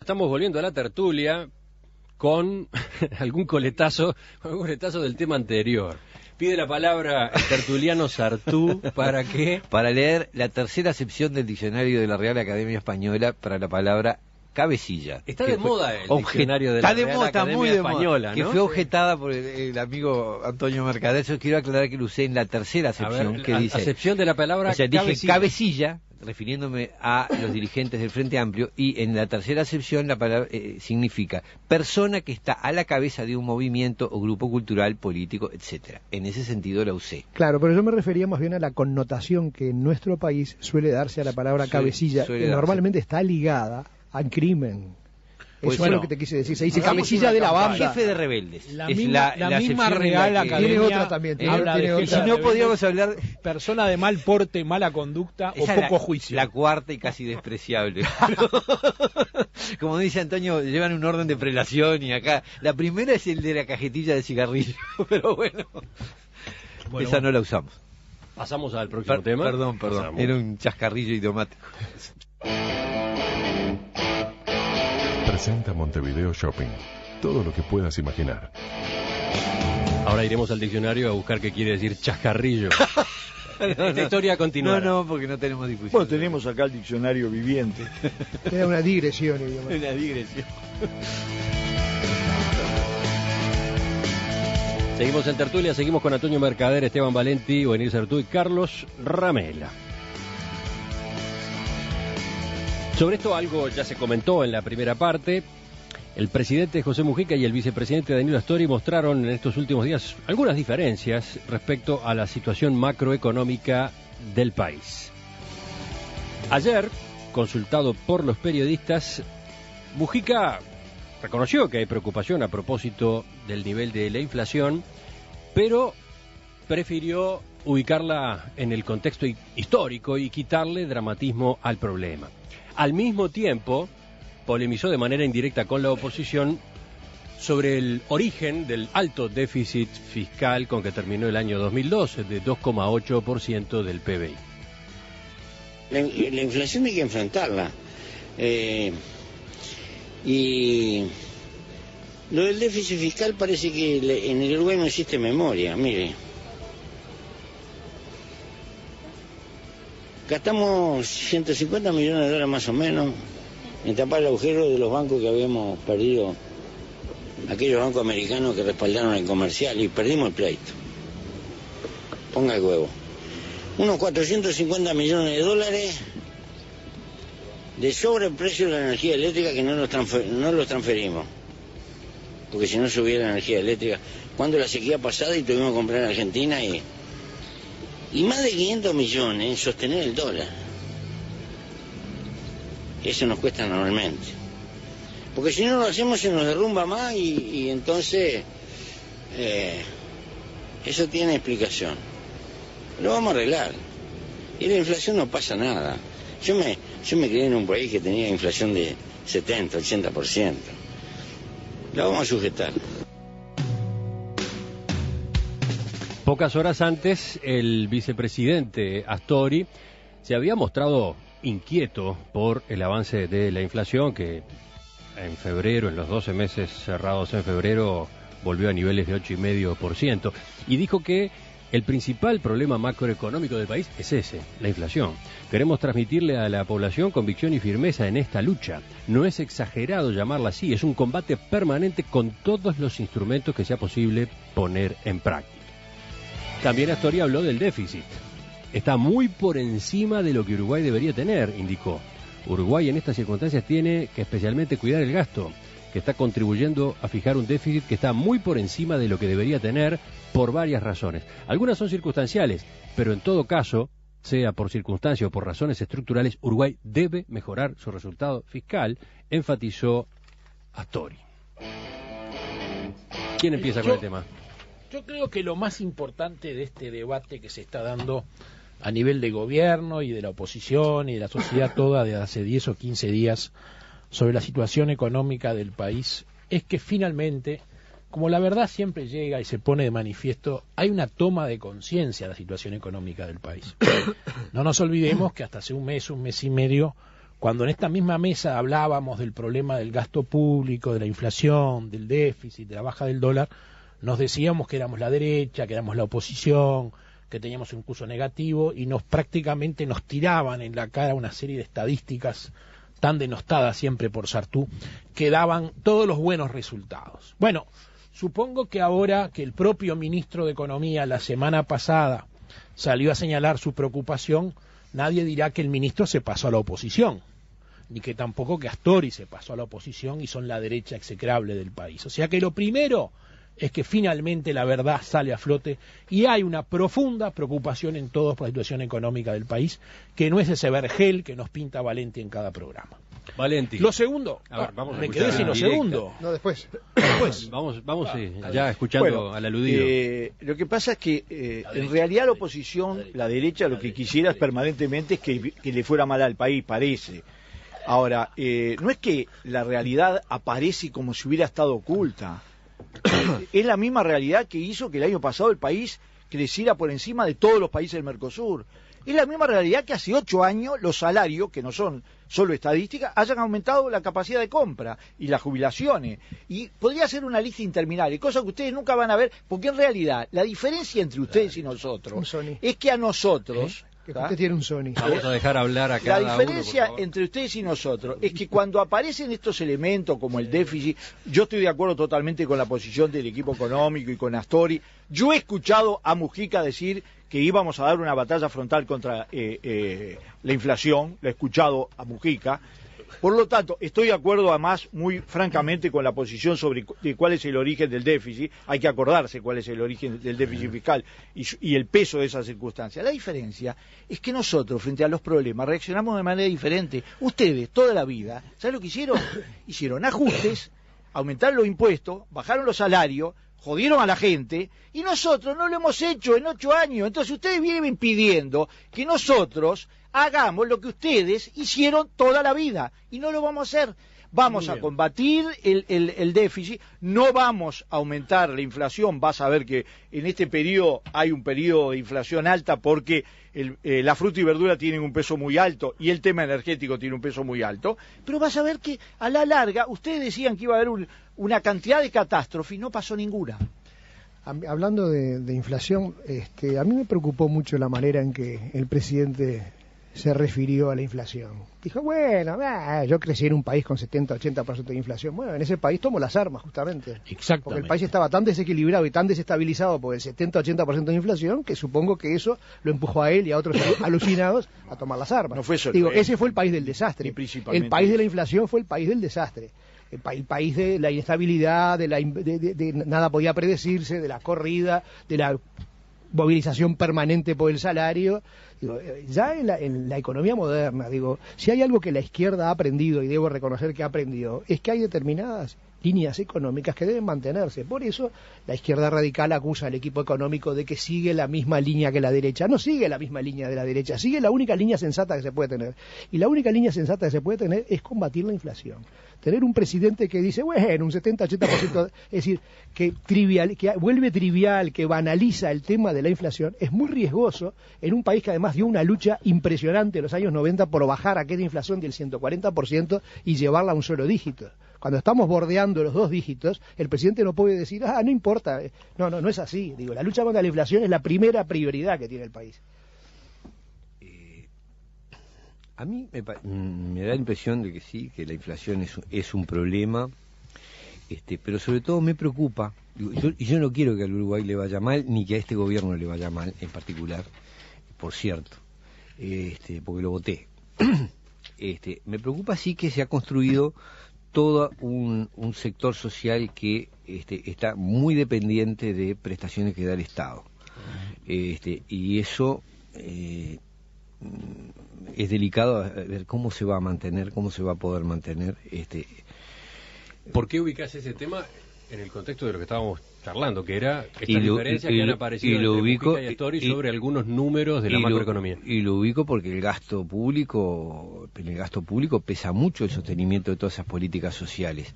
Estamos volviendo a la tertulia con algún coletazo del tema anterior. Pide la palabra el tertuliano Sartú, ¿para qué? Para leer la tercera acepción del diccionario de la Real Academia Española para la palabra cabecilla. Está de moda el diccionario de la Real Academia Española, ¿no? Que fue objetada por el amigo Antonio Mercader. Yo quiero aclarar que lo usé en la tercera acepción, que dice... Acepción de la palabra o sea, cabecilla. Dije cabecilla, refiriéndome a los dirigentes del Frente Amplio, y en la tercera acepción la palabra significa persona que está a la cabeza de un movimiento o grupo cultural, político, etcétera. En ese sentido la usé. Claro, pero yo me refería más bien a la connotación que en nuestro país suele darse a la palabra cabecilla, que normalmente está ligada al crimen. Pues eso es lo que te quise decir. Se dice cabecilla de la banda. Jefe de rebeldes. La misma Real Academia tiene otra también. habla de y si no podíamos hablar... persona de mal porte, mala conducta o poco juicio. La cuarta y casi despreciable. Como dice Antonio, llevan un orden de prelación y acá... La primera es el de la cajetilla de cigarrillo, pero bueno, esa no la usamos. Pasamos al próximo tema. Perdón. Pasamos. Era un chascarrillo idiomático. Presenta Montevideo Shopping. Todo lo que puedas imaginar. Ahora iremos al diccionario a buscar qué quiere decir chascarrillo. Esta historia continúa. No, porque no tenemos difusión. Bueno, tenemos acá el diccionario viviente. Era una digresión. Una digresión. Seguimos en tertulia, seguimos con Antonio Mercader, Esteban Valenti, Buenir Sartú y Carlos Ramela. Sobre esto algo ya se comentó en la primera parte. El presidente José Mujica y el vicepresidente Danilo Astori mostraron en estos últimos días algunas diferencias respecto a la situación macroeconómica del país. Ayer, consultado por los periodistas, Mujica reconoció que hay preocupación a propósito del nivel de la inflación, pero prefirió ubicarla en el contexto histórico y quitarle dramatismo al problema. Al mismo tiempo, polemizó de manera indirecta con la oposición sobre el origen del alto déficit fiscal con que terminó el año 2012, de 2,8% del PBI. La inflación hay que enfrentarla. Y lo del déficit fiscal parece que en el Uruguay no existe memoria, mire. Gastamos 150 millones de dólares más o menos en tapar el agujero de los bancos que habíamos perdido, aquellos bancos americanos que respaldaron el comercial, y perdimos el pleito. Ponga el huevo. Unos 450 millones de dólares de sobreprecio de la energía eléctrica que no los transferimos. Porque si no subiera la energía eléctrica, cuando la sequía pasada y tuvimos que comprar en Argentina y más de 500 millones en sostener el dólar. Eso nos cuesta normalmente. Porque si no lo hacemos se nos derrumba más y entonces eso tiene explicación. Lo vamos a arreglar. Y la inflación no pasa nada. Yo me crié en un país que tenía inflación de 70, 80%. La vamos a sujetar. Pocas horas antes, el vicepresidente Astori se había mostrado inquieto por el avance de la inflación, que en febrero, en los 12 meses cerrados en febrero, volvió a niveles de 8,5%, y dijo que el principal problema macroeconómico del país es ese, la inflación. Queremos transmitirle a la población convicción y firmeza en esta lucha. No es exagerado llamarla así, es un combate permanente con todos los instrumentos que sea posible poner en práctica. También Astori habló del déficit. Está muy por encima de lo que Uruguay debería tener, indicó. Uruguay en estas circunstancias tiene que especialmente cuidar el gasto, que está contribuyendo a fijar un déficit que está muy por encima de lo que debería tener por varias razones. Algunas son circunstanciales, pero en todo caso, sea por circunstancia o por razones estructurales, Uruguay debe mejorar su resultado fiscal, enfatizó Astori. ¿Quién empieza con el tema? Yo creo que lo más importante de este debate que se está dando a nivel de gobierno y de la oposición y de la sociedad toda de hace 10 o 15 días sobre la situación económica del país es que finalmente, como la verdad siempre llega y se pone de manifiesto, hay una toma de conciencia de la situación económica del país. No nos olvidemos que hasta hace un mes y medio, Cuando en esta misma mesa hablábamos del problema del gasto público, de la inflación, del déficit, de la baja del dólar, nos decíamos que éramos la derecha, que éramos la oposición, que teníamos un curso negativo, y prácticamente nos tiraban en la cara una serie de estadísticas tan denostadas siempre por Sartú, que daban todos los buenos resultados. Bueno, supongo que ahora que el propio ministro de Economía la semana pasada salió a señalar su preocupación, nadie dirá que el ministro se pasó a la oposición, ni que tampoco que Astori se pasó a la oposición y son la derecha execrable del país. O sea que lo primero es que finalmente la verdad sale a flote y hay una profunda preocupación en todos por la situación económica del país, que no es ese vergel que nos pinta Valenti en cada programa. Valenti. Lo segundo, me quedé sin lo segundo. No, después. Vamos ya escuchando al aludido. Lo que pasa es que en realidad la oposición, la derecha, lo que quisiera es permanentemente es que le fuera mal al país, parece. Ahora, no es que la realidad aparece como si hubiera estado oculta. Es la misma realidad que hizo que el año pasado el país creciera por encima de todos los países del Mercosur. Es la misma realidad que hace 8 años los salarios, que no son solo estadísticas, hayan aumentado la capacidad de compra y las jubilaciones. Y podría ser una lista interminable, cosa que ustedes nunca van a ver, porque en realidad la diferencia entre ustedes y nosotros es que a nosotros... Que usted tiene un Sony. Vamos a dejar hablar a cada La diferencia entre ustedes y nosotros es que cuando aparecen estos elementos como el déficit, yo estoy de acuerdo totalmente con la posición del equipo económico y con Astori. Yo he escuchado a Mujica decir que íbamos a dar una batalla frontal contra la inflación, lo he escuchado a Mujica. Por lo tanto, estoy de acuerdo además muy francamente con la posición sobre cuál es el origen del déficit. Hay que acordarse cuál es el origen del déficit fiscal y el peso de esa circunstancia. La diferencia es que nosotros, frente a los problemas, reaccionamos de manera diferente. Ustedes, toda la vida, ¿saben lo que hicieron? Hicieron ajustes, aumentaron los impuestos, bajaron los salarios, jodieron a la gente, y nosotros no lo hemos hecho en 8 años. Entonces ustedes vienen pidiendo que nosotros hagamos lo que ustedes hicieron toda la vida, y no lo vamos a hacer. Vamos a combatir el déficit, no vamos a aumentar la inflación. Vas a ver que en este periodo hay un periodo de inflación alta porque la fruta y verdura tienen un peso muy alto y el tema energético tiene un peso muy alto, pero vas a ver que a la larga, ustedes decían que iba a haber una cantidad de catástrofes y no pasó ninguna. Hablando de inflación, a mí me preocupó mucho la manera en que el presidente se refirió a la inflación. Dijo, bueno, yo crecí en un país con 70-80% de inflación. Bueno, en ese país tomo las armas, justamente. Exactamente. Porque el país estaba tan desequilibrado y tan desestabilizado por el 70-80% de inflación que supongo que eso lo empujó a él y a otros alucinados a tomar las armas. No fue eso. Ese fue el país del desastre. El país de la inflación fue el país del desastre. El país de la inestabilidad, de nada podía predecirse, de la corrida, de la movilización permanente por el salario. Ya en la economía moderna, si hay algo que la izquierda ha aprendido, y debo reconocer que ha aprendido, es que hay determinadas líneas económicas que deben mantenerse. Por eso la izquierda radical acusa al equipo económico de que sigue la misma línea que la derecha. No sigue la misma línea de la derecha, sigue la única línea sensata que se puede tener. Y la única línea sensata que se puede tener es combatir la inflación. Tener un presidente que dice, bueno, un 70-80%, es decir, que vuelve trivial, que banaliza el tema de la inflación, es muy riesgoso en un país que además dio una lucha impresionante en los años 90 por bajar aquella inflación del 140% y llevarla a un solo dígito. Cuando estamos bordeando los 2 dígitos, el presidente no puede decir, no importa. No es así. La lucha contra la inflación es la primera prioridad que tiene el país. A mí me da la impresión de que sí, que la inflación es un problema, pero sobre todo me preocupa, y yo no quiero que al Uruguay le vaya mal, ni que a este gobierno le vaya mal en particular, por cierto, porque lo voté. Me preocupa sí que se ha construido todo un sector social que está muy dependiente de prestaciones que da el Estado. Y eso es delicado a ver cómo se va a mantener, cómo se va a poder mantener. ¿Por qué ubicás ese tema en el contexto de lo que estábamos charlando, que era estas diferencias que han aparecido entre Mujica y Astori sobre algunos números de la macroeconomía? Y lo ubico porque en el gasto público pesa mucho el sostenimiento de todas esas políticas sociales,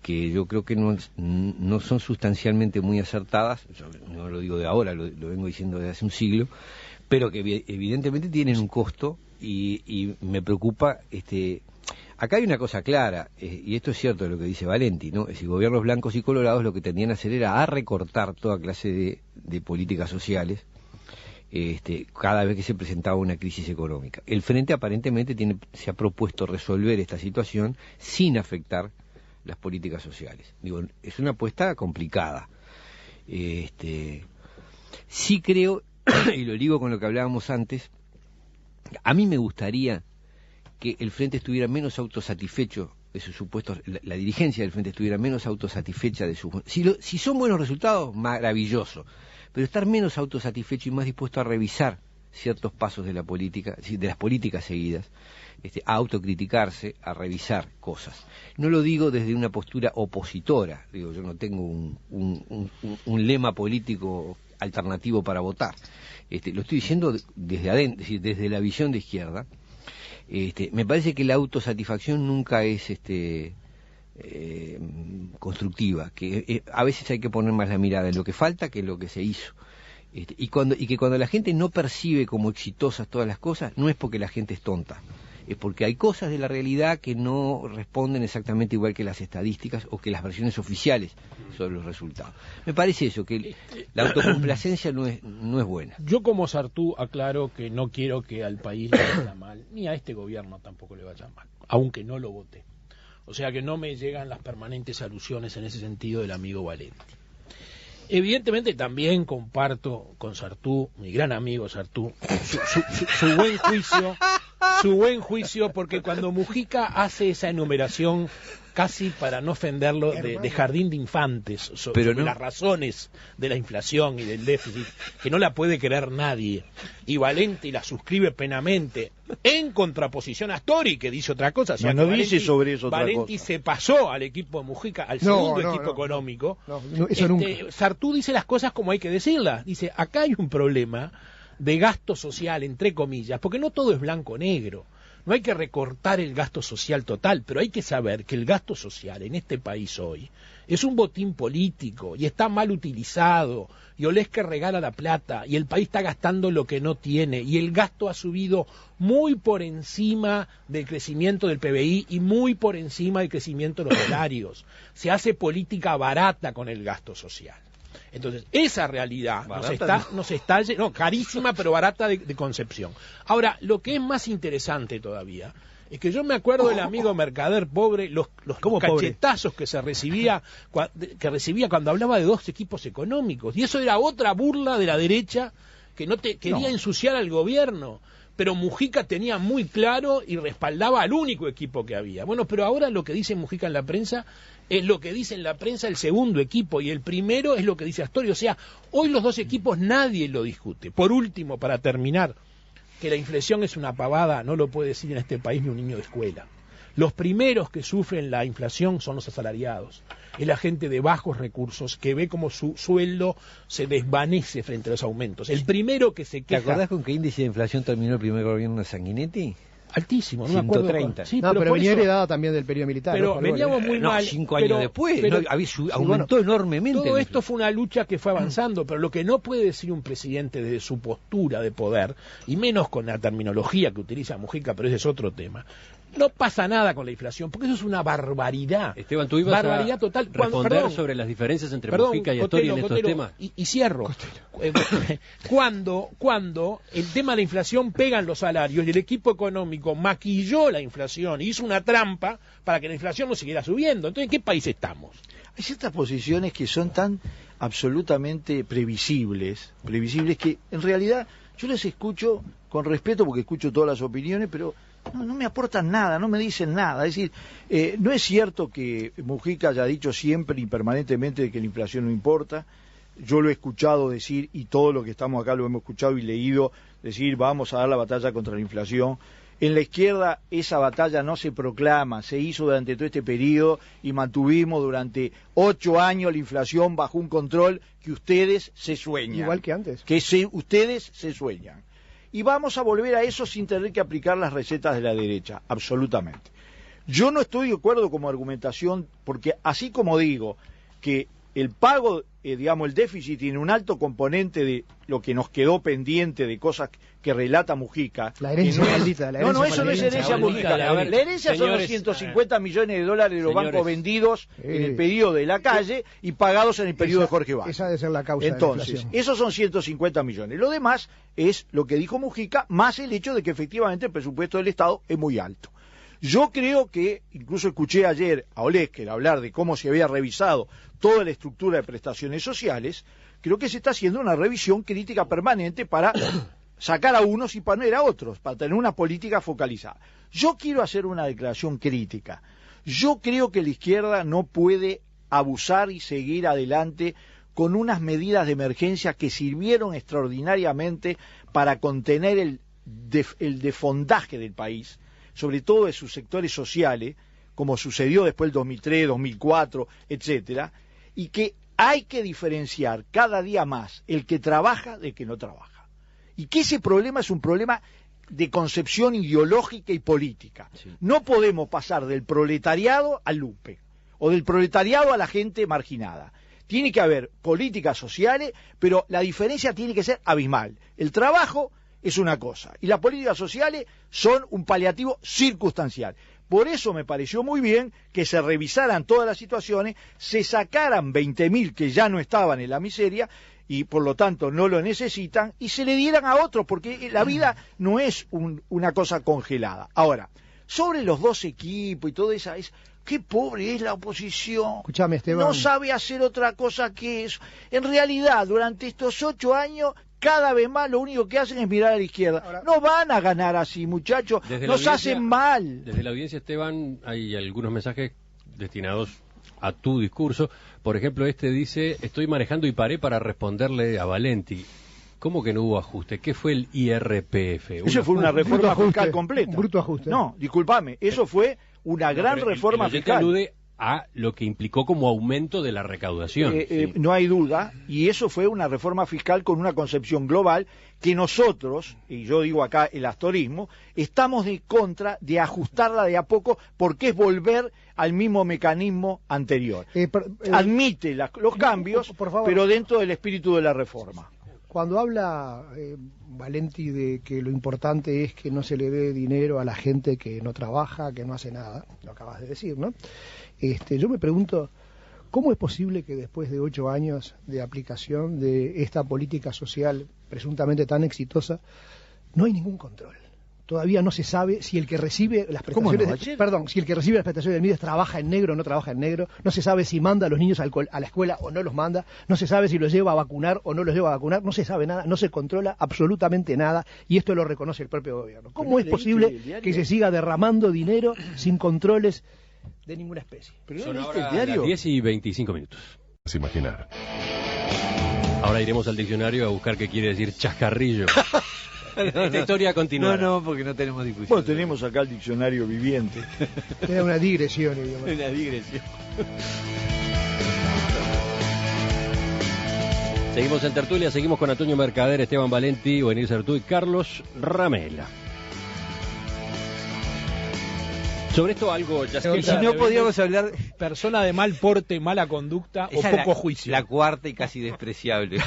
que yo creo que no son sustancialmente muy acertadas. Yo no lo digo de ahora, lo vengo diciendo desde hace un siglo, pero que evidentemente tienen un costo y me preocupa, acá hay una cosa clara, y esto es cierto lo que dice Valenti, ¿no? Es decir, gobiernos blancos y colorados lo que tendían a hacer era a recortar toda clase de políticas sociales, cada vez que se presentaba una crisis económica. El Frente aparentemente se ha propuesto resolver esta situación sin afectar las políticas sociales. Digo, es una apuesta complicada. Sí creo, y lo digo con lo que hablábamos antes, a mí me gustaría que el Frente estuviera menos autosatisfecho de sus supuestos, la dirigencia del Frente estuviera menos autosatisfecha de sus... Si son buenos resultados, maravilloso, pero estar menos autosatisfecho y más dispuesto a revisar ciertos pasos de la política, de las políticas seguidas, a autocriticarse, a revisar cosas. No lo digo desde una postura opositora, digo, yo no tengo un lema político alternativo para votar. Lo estoy diciendo desde adentro, es decir, desde la visión de izquierda. Me parece que la autosatisfacción nunca es constructiva, que a veces hay que poner más la mirada en lo que falta que en lo que se hizo. Y que cuando la gente no percibe como exitosas todas las cosas, no es porque la gente es tonta, es porque hay cosas de la realidad que no responden exactamente igual que las estadísticas o que las versiones oficiales sobre los resultados. Me parece eso, que la autocomplacencia no es buena. Yo como Sartú aclaro que no quiero que al país le vaya mal, ni a este gobierno tampoco le vaya mal, aunque no lo vote. O sea que no me llegan las permanentes alusiones en ese sentido del amigo Valenti. Evidentemente también comparto con Sartú, mi gran amigo Sartú, su buen juicio, porque cuando Mujica hace esa enumeración, casi para no ofenderlo, de jardín de infantes, sobre las razones de la inflación y del déficit, que no la puede creer nadie, y Valenti la suscribe plenamente, en contraposición a Astori, que dice otra cosa. O sea, no dice sobre eso otra Valenti cosa. se pasó al equipo de Mujica, al segundo equipo económico. Eso nunca. Sartú dice las cosas como hay que decirlas. Dice, acá hay un problema de gasto social, entre comillas, porque no todo es blanco-negro. No hay que recortar el gasto social total, pero hay que saber que el gasto social en este país hoy es un botín político y está mal utilizado, y olés que regala la plata, y el país está gastando lo que no tiene, y el gasto ha subido muy por encima del crecimiento del PBI y muy por encima del crecimiento de los salarios. Se hace política barata con el gasto social. Entonces, esa realidad carísima pero barata de concepción. Ahora, lo que es más interesante todavía es que yo me acuerdo del amigo mercader pobre, los cachetazos que recibía cuando hablaba de dos equipos económicos, y eso era otra burla de la derecha que quería ensuciar al gobierno. Pero Mujica tenía muy claro y respaldaba al único equipo que había. Bueno, pero ahora lo que dice Mujica en la prensa es lo que dice en la prensa el segundo equipo, y el primero es lo que dice Astori. O sea, hoy los dos equipos nadie lo discute. Por último, para terminar, que la inflación es una pavada, no lo puede decir en este país ni un niño de escuela. Los primeros que sufren la inflación son los asalariados. Es la gente de bajos recursos que ve como su sueldo se desvanece frente a los aumentos. El primero que se queja... ¿Te acordás con qué índice de inflación terminó el primer gobierno de Sanguinetti? Altísimo, no me acuerdo. 130. Sí, pero venía heredada también del periodo militar. Pero veníamos muy mal. 5 años después, aumentó enormemente. Todo esto fue una lucha que fue avanzando, pero lo que no puede decir un presidente desde su postura de poder, y menos con la terminología que utiliza Mujica, pero ese es otro tema, no pasa nada con la inflación, porque eso es una barbaridad. Esteban, tú ibas barbaridad total. Responder sobre las diferencias entre Mujica y Astori en estos temas. Y cierro. Cuando el tema de la inflación pegan los salarios y el equipo económico maquilló la inflación y hizo una trampa para que la inflación no siguiera subiendo. Entonces, ¿en qué país estamos? Hay ciertas posiciones que son tan absolutamente previsibles que en realidad yo les escucho con respeto porque escucho todas las opiniones, pero no me aportan nada, no me dicen nada. Es decir, no es cierto que Mujica haya dicho siempre y permanentemente que la inflación no importa. Yo lo he escuchado decir, y todo lo que estamos acá lo hemos escuchado y leído, decir vamos a dar la batalla contra la inflación. En la izquierda esa batalla no se proclama, se hizo durante todo este periodo y mantuvimos durante 8 años la inflación bajo un control que ustedes se sueñan. Igual que antes. Ustedes se sueñan. Y vamos a volver a eso sin tener que aplicar las recetas de la derecha, absolutamente. Yo no estoy de acuerdo como argumentación, porque así como digo que el pago, digamos, el déficit tiene un alto componente de lo que nos quedó pendiente de cosas que relata Mujica. La herencia maldita. No, eso no es herencia Mujica. La herencia son los 150 millones de dólares de los bancos vendidos en el periodo de la calle y pagados en el periodo de Jorge Batlle. Esa debe ser la causa. Entonces, de la inflación. esos son 150 millones. Lo demás es lo que dijo Mujica, más el hecho de que efectivamente el presupuesto del Estado es muy alto. Yo creo que, incluso escuché ayer a Olesker hablar de cómo se había revisado toda la estructura de prestaciones sociales, creo que se está haciendo una revisión crítica permanente para sacar a unos y poner a otros, para tener una política focalizada. Yo quiero hacer una declaración crítica. Yo creo que la izquierda no puede abusar y seguir adelante con unas medidas de emergencia que sirvieron extraordinariamente para contener el desfondaje del país, sobre todo de sus sectores sociales, como sucedió después del 2003, 2004, etcétera, y que hay que diferenciar cada día más el que trabaja del que no trabaja. Y que ese problema es un problema de concepción ideológica y política. Sí. No podemos pasar del proletariado al lumpen, o del proletariado a la gente marginada. Tiene que haber políticas sociales, pero la diferencia tiene que ser abismal. El trabajo es una cosa, y las políticas sociales son un paliativo circunstancial. Por eso me pareció muy bien que se revisaran todas las situaciones, se sacaran 20.000 que ya no estaban en la miseria, y por lo tanto no lo necesitan, y se le dieran a otros, porque la vida no es una cosa congelada. Ahora, sobre los dos equipos y todo eso, qué pobre es la oposición. Escuchame, Esteban. No sabe hacer otra cosa que eso. En realidad, durante estos 8 años, cada vez más lo único que hacen es mirar a la izquierda. Ahora, no van a ganar así, muchachos. Nos hacen mal. Desde la audiencia, Esteban, hay algunos mensajes destinados a tu discurso. Por ejemplo, este dice: estoy manejando y paré para responderle a Valenti. ¿Cómo que no hubo ajuste? ¿Qué fue el IRPF? Eso fue una reforma fiscal completa. Un bruto ajuste. No, discúlpame, eso fue una gran reforma fiscal. Alude a lo que implicó como aumento de la recaudación. Sí. No hay duda, y eso fue una reforma fiscal con una concepción global que nosotros, y yo digo acá el astorismo, estamos de contra de ajustarla de a poco, porque es volver al mismo mecanismo anterior. Admite los cambios, por favor, pero dentro del espíritu de la reforma. Cuando habla Valenti de que lo importante es que no se le dé dinero a la gente que no trabaja, que no hace nada, lo acabas de decir, ¿no? Yo me pregunto, ¿cómo es posible que después de 8 años de aplicación de esta política social presuntamente tan exitosa, no hay ningún control? Todavía no se sabe si el que recibe las prestaciones, si el que recibe las prestaciones del MIDES trabaja en negro o no trabaja en negro, no se sabe si manda a los niños a la escuela o no los manda, no se sabe si los lleva a vacunar o no los lleva a vacunar, no se sabe nada, no se controla absolutamente nada, y esto lo reconoce el propio gobierno. ¿Cómo es posible que se siga derramando dinero sin controles de ninguna especie? Son ahora las 10:25. Sin imaginar. Ahora iremos al diccionario a buscar qué quiere decir chascarrillo. Esta historia continúa. No, porque no tenemos discusión. Bueno, tenemos acá el diccionario viviente. Era una digresión. Una digresión. Seguimos en tertulia, seguimos con Antonio Mercader, Esteban Valenti, Buenir Certú y Carlos Ramela. Sobre esto algo ya se... Si no podíamos hablar... Persona de mal porte, mala conducta o poco juicio. La cuarta y casi despreciable.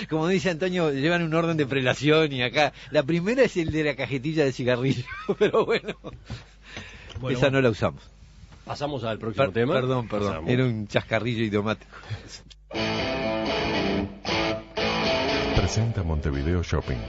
Como dice Antonio, llevan un orden de prelación y acá... La primera es el de la cajetilla de cigarrillo, pero bueno, esa no la usamos. Pasamos al próximo tema. Perdón. Pasamos. Era un chascarrillo idiomático. Presenta Montevideo Shopping.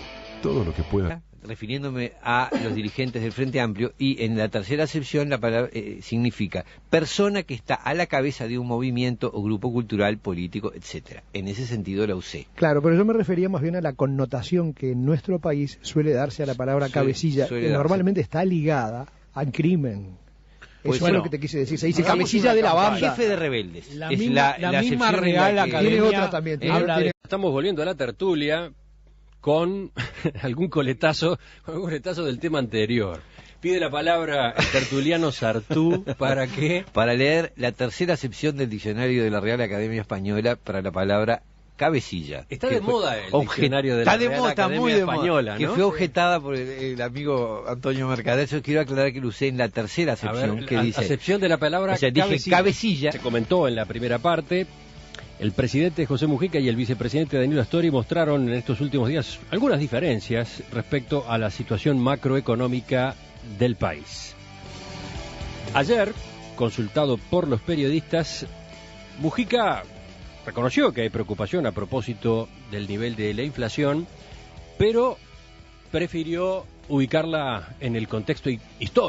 Todo lo que pueda... Refiriéndome a los dirigentes del Frente Amplio, y en la tercera acepción la palabra significa persona que está a la cabeza de un movimiento o grupo cultural, político, etcétera. En ese sentido la usé. Claro, pero yo me refería más bien a la connotación que en nuestro país suele darse a la palabra cabecilla, que normalmente está ligada al crimen. Pues eso es lo que te quise decir. Se dice cabecilla de la banda. Jefe de rebeldes. La misma Real Academia. Tiene otra también. Estamos volviendo a la tertulia con algún coletazo del tema anterior. Pide la palabra el tertuliano Sartú, ¿para qué? Para leer la tercera acepción del diccionario de la Real Academia Española para la palabra cabecilla. Está de moda el diccionario de la Real Academia Española, ¿no? Que fue objetada por el amigo Antonio Mercader. Yo quiero aclarar que lo usé en la tercera acepción, que dice... Acepción de la palabra cabecilla. Se comentó en la primera parte. El presidente José Mujica y el vicepresidente Danilo Astori mostraron en estos últimos días algunas diferencias respecto a la situación macroeconómica del país. Ayer, consultado por los periodistas, Mujica reconoció que hay preocupación a propósito del nivel de la inflación, pero prefirió ubicarla en el contexto histórico